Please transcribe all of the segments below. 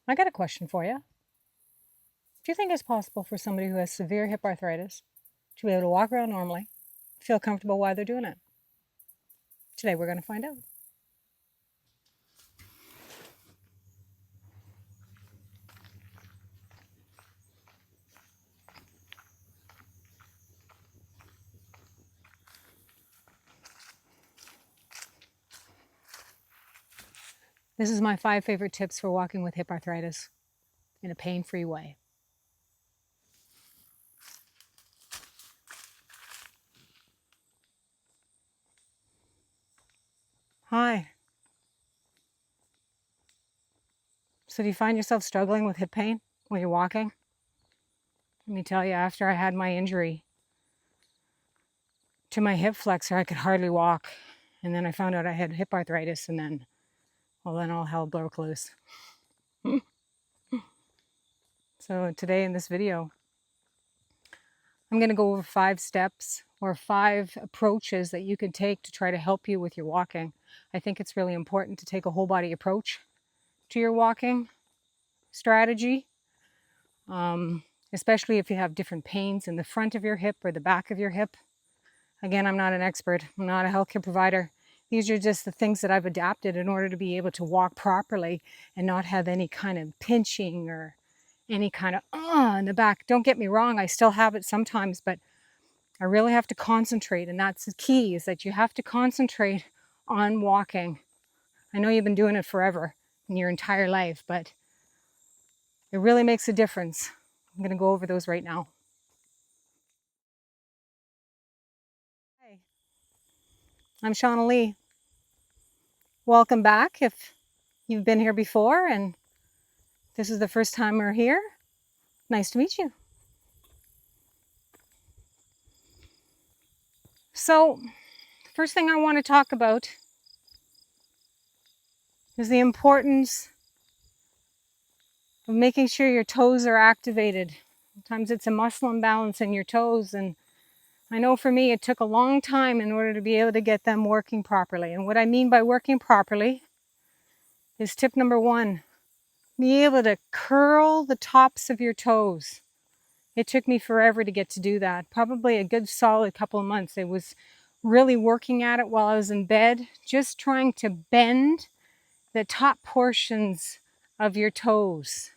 I got a question for you. Do you think it's possible for somebody who has severe hip arthritis to be able to walk around normally, feel comfortable while they're doing it? Today we're going to find out. This is my 5 favorite tips for walking with hip arthritis in a pain-free way. Hi. So do you find yourself struggling with hip pain when you're walking? Let me tell you, after I had my injury to my hip flexor, I could hardly walk. And then I found out I had hip arthritis, and then all hell broke loose. So today in this video, I'm going to go over 5 steps or 5 approaches that you can take to try to help you with your walking. I think it's really important to take a whole body approach to your walking strategy, especially if you have different pains in the front of your hip or the back of your hip. Again, I'm not an expert. I'm not a healthcare provider. These are just the things that I've adapted in order to be able to walk properly and not have any kind of pinching or any kind of in the back. Don't get me wrong, I still have it sometimes, but I really have to concentrate, and that's the key, is that you have to concentrate on walking. I know you've been doing it forever, in your entire life, but it really makes a difference. I'm going to go over those right now. Hi, I'm Shaunalee. Welcome back if you've been here before and this is the first time we're here. Nice to meet you. So, the first thing I want to talk about is the importance of making sure your toes are activated. Sometimes it's a muscle imbalance in your toes, and I know for me it took a long time in order to be able to get them working properly. And what I mean by working properly is tip number 1, be able to curl the tops of your toes. It took me forever to get to do that, probably a good solid couple of months. It was really working at it while I was in bed, just trying to bend the top portions of your toes.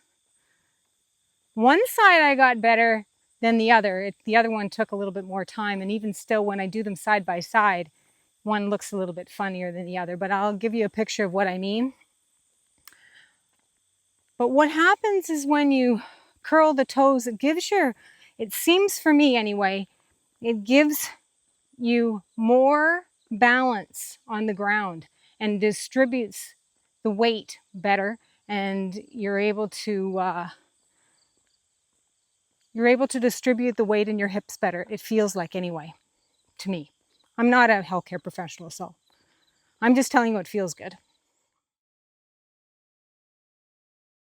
One side I got better than the other. The other one took a little bit more time, and even still when I do them side by side, one looks a little bit funnier than the other, but I'll give you a picture of what I mean. But what happens is when you curl the toes, it seems for me anyway, it gives you more balance on the ground and distributes the weight better, and you're able to distribute the weight in your hips better. It feels like, anyway, to me. I'm not a healthcare professional, so I'm just telling you what feels good.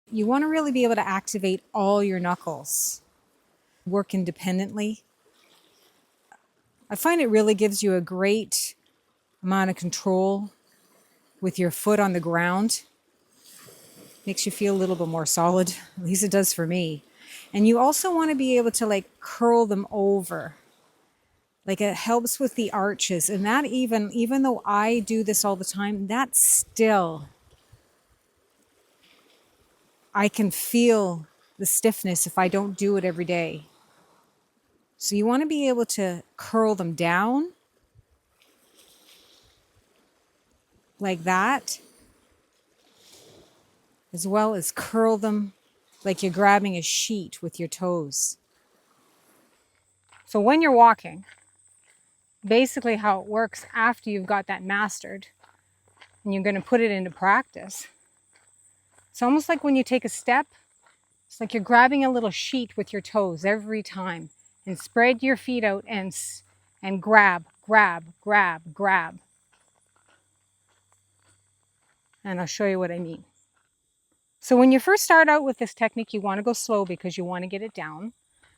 You want to really be able to activate all your knuckles, work independently. I find it really gives you a great amount of control with your foot on the ground. Makes you feel a little bit more solid, at least it does for me. And you also want to be able to curl them over. Like, it helps with the arches. And that even though I do this all the time, that still, I can feel the stiffness if I don't do it every day. So you want to be able to curl them down like that, as well as curl them like you're grabbing a sheet with your toes. So when you're walking, basically how it works after you've got that mastered and you're going to put it into practice, it's almost like when you take a step, it's like you're grabbing a little sheet with your toes every time, and spread your feet out and grab, grab, grab, grab. And I'll show you what I mean. So when you first start out with this technique, you want to go slow because you want to get it down.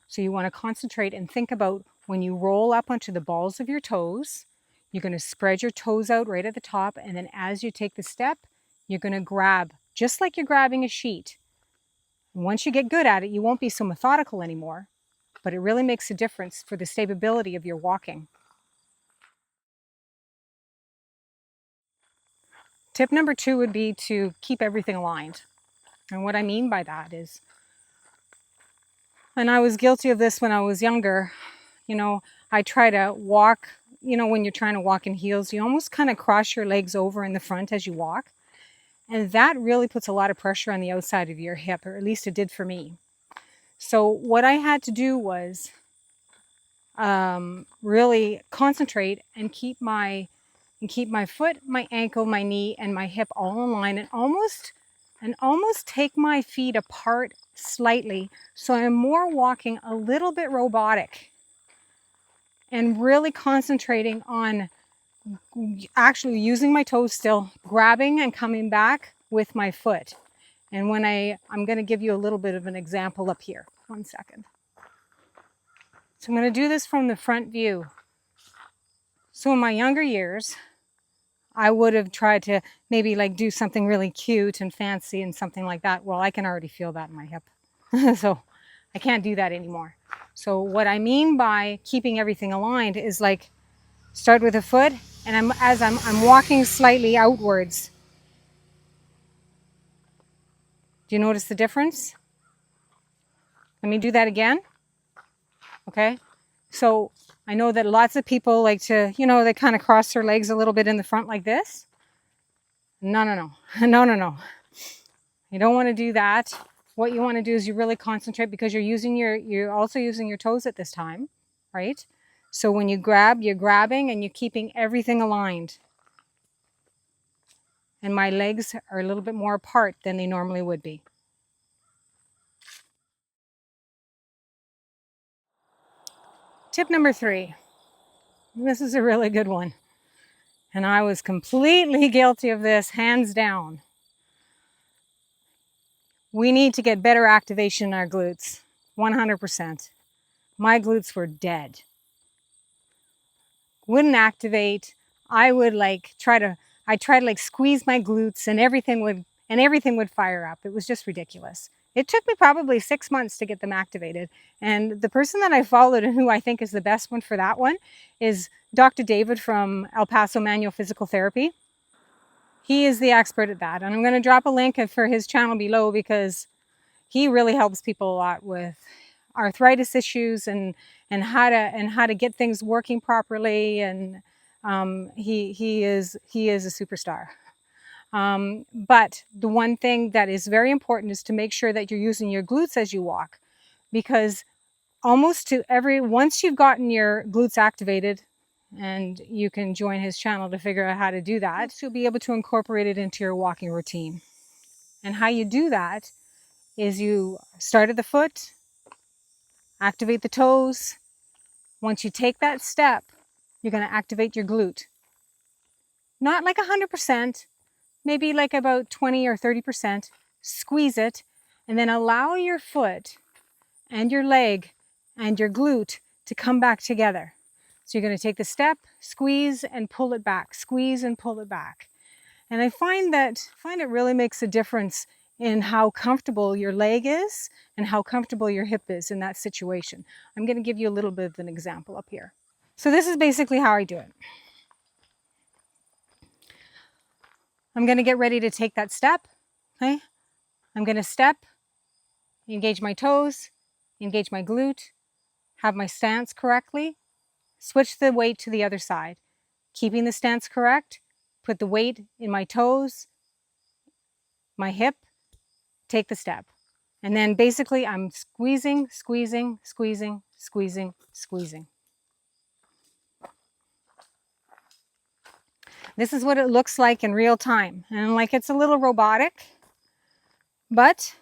So you want to concentrate and think about when you roll up onto the balls of your toes, you're going to spread your toes out right at the top. And then as you take the step, you're going to grab, just like you're grabbing a sheet. And once you get good at it, you won't be so methodical anymore, but it really makes a difference for the stability of your walking. Tip number 2 would be to keep everything aligned. And what I mean by that is, and I was guilty of this when I was younger, I try to walk, when you're trying to walk in heels, you almost kind of cross your legs over in the front as you walk. And that really puts a lot of pressure on the outside of your hip, or at least it did for me. So what I had to do was really concentrate and keep my foot, my ankle, my knee, and my hip all in line, and almost take my feet apart slightly, so I'm more walking a little bit robotic and really concentrating on actually using my toes still, grabbing and coming back with my foot. And when I'm going to give you a little bit of an example up here. 1 second. So I'm going to do this from the front view. So in my younger years, I would have tried to maybe like do something really cute and fancy and something like that. Well, I can already feel that in my hip. So I can't do that anymore. So what I mean by keeping everything aligned is like start with a foot, and I'm walking slightly outwards. Do you notice the difference? Let me do that again. Okay. So I know that lots of people like to, they kind of cross their legs a little bit in the front like this. No. No. You don't want to do that. What you want to do is you really concentrate, because you're also using your toes at this time, right? So when you grab, you're grabbing and you're keeping everything aligned. And my legs are a little bit more apart than they normally would be. Tip number 3. This is a really good one. And I was completely guilty of this, hands down. We need to get better activation in our glutes. 100%. My glutes were dead. Wouldn't activate. I would try to squeeze my glutes, and everything would fire up. It was just ridiculous. It took me probably 6 months to get them activated. And the person that I followed and who I think is the best one for that one is Dr. David from Paso Manual Physical Therapy. He is the expert at that. And I'm going to drop a link for his channel below, because he really helps people a lot with arthritis issues and how to get things working properly. And he is a superstar. But the one thing that is very important is to make sure that you're using your glutes as you walk, because once you've gotten your glutes activated, and you can join his channel to figure out how to do that, you'll be able to incorporate it into your walking routine. And how you do that is you start at the foot, activate the toes. Once you take that step, you're going to activate your glute. Not like 100%, maybe like about 20 or 30%. Squeeze it, and then allow your foot and your leg and your glute to come back together. So you're going to take the step, squeeze and pull it back, squeeze and pull it back. And I find it really makes a difference in how comfortable your leg is and how comfortable your hip is in that situation. I'm going to give you a little bit of an example up here. So this is basically how I do it. I'm going to get ready to take that step. Okay? I'm going to step, engage my toes, engage my glute, have my stance correctly, switch the weight to the other side. Keeping the stance correct, put the weight in my toes, my hip, take the step. And then basically I'm squeezing, squeezing, squeezing, squeezing, squeezing. This is what it looks like in real time. And like it's a little robotic, but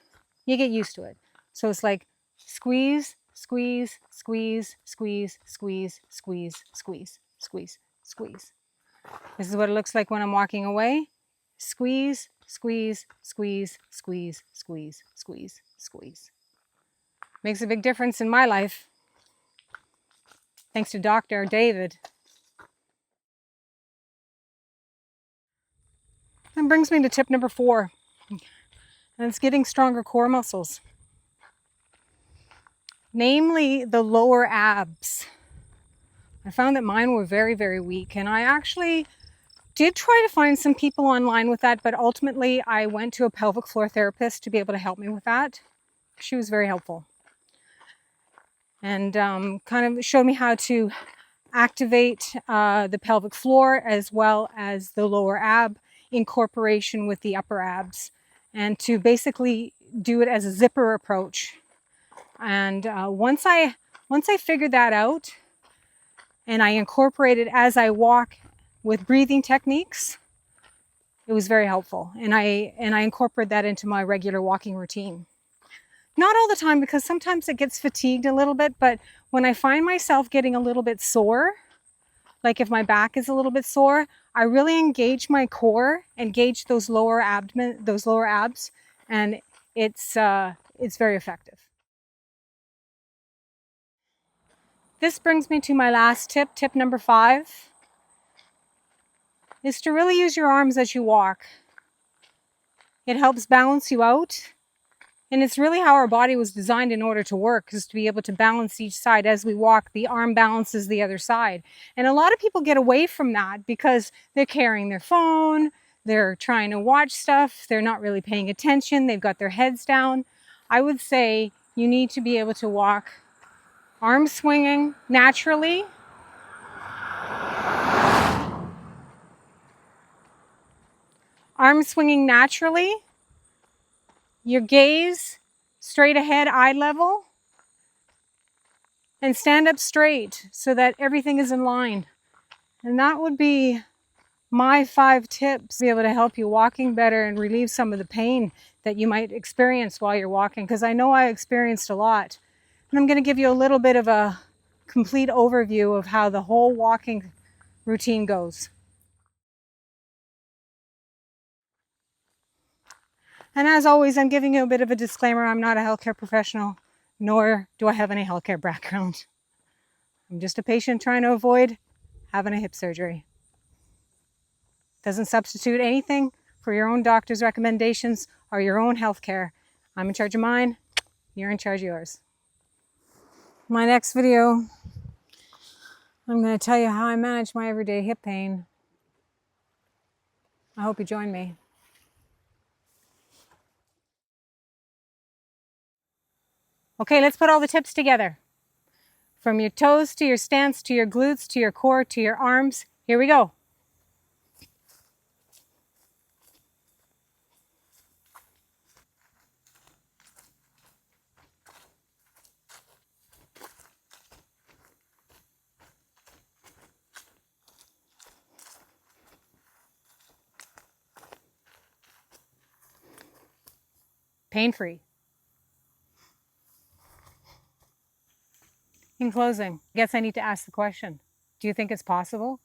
you get used to it. So it's like squeeze, squeeze, squeeze, squeeze, squeeze, squeeze, squeeze, squeeze, squeeze. This is what it looks like when I'm walking away. Squeeze, squeeze, squeeze, squeeze, squeeze, squeeze, squeeze. Makes a big difference in my life. Thanks to Dr. David. That brings me to tip number 4. And it's getting stronger core muscles. namely the lower abs. I found that mine were very, very weak, and I actually did try to find some people online with that, but ultimately I went to a pelvic floor therapist to be able to help me with that. She was very helpful and kind of showed me how to activate the pelvic floor as well as the lower ab in incorporation with the upper abs, and to basically do it as a zipper approach. And once I figured that out and I incorporated as I walk with breathing techniques, it was very helpful. And I incorporate that into my regular walking routine. Not all the time, because sometimes it gets fatigued a little bit, but when I find myself getting a little bit sore, like if my back is a little bit sore, I really engage my core, engage those lower abs, and it's very effective. This brings me to my last tip. Tip number 5 is to really use your arms as you walk. It helps balance you out. And it's really how our body was designed in order to work, is to be able to balance each side. As we walk, the arm balances the other side. And a lot of people get away from that because they're carrying their phone, they're trying to watch stuff, they're not really paying attention, they've got their heads down. I would say you need to be able to walk arm swinging naturally. Arm swinging naturally. Your gaze straight ahead, eye level, and stand up straight so that everything is in line. And that would be my 5 tips to be able to help you walking better and relieve some of the pain that you might experience while you're walking, because I know I experienced a lot. And I'm going to give you a little bit of a complete overview of how the whole walking routine goes. And as always, I'm giving you a bit of a disclaimer. I'm not a healthcare professional, nor do I have any healthcare background. I'm just a patient trying to avoid having a hip surgery. Doesn't substitute anything for your own doctor's recommendations or your own healthcare. I'm in charge of mine, you're in charge of yours. My next video, I'm going to tell you how I manage my everyday hip pain. I hope you join me. Okay, let's put all the tips together. From your toes to your stance, to your glutes, to your core, to your arms. Here we go. Pain-free. In closing, I guess I need to ask the question, do you think it's possible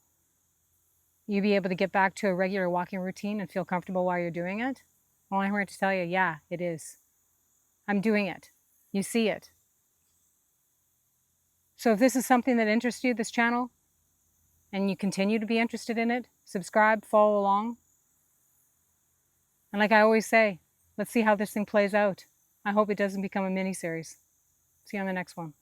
you be able to get back to a regular walking routine and feel comfortable while you're doing it? Well, I'm here to tell you, yeah, it is. I'm doing it. You see it. So if this is something that interests you, this channel, and you continue to be interested in it, subscribe, follow along. And like I always say, let's see how this thing plays out. I hope it doesn't become a mini-series. See you on the next one.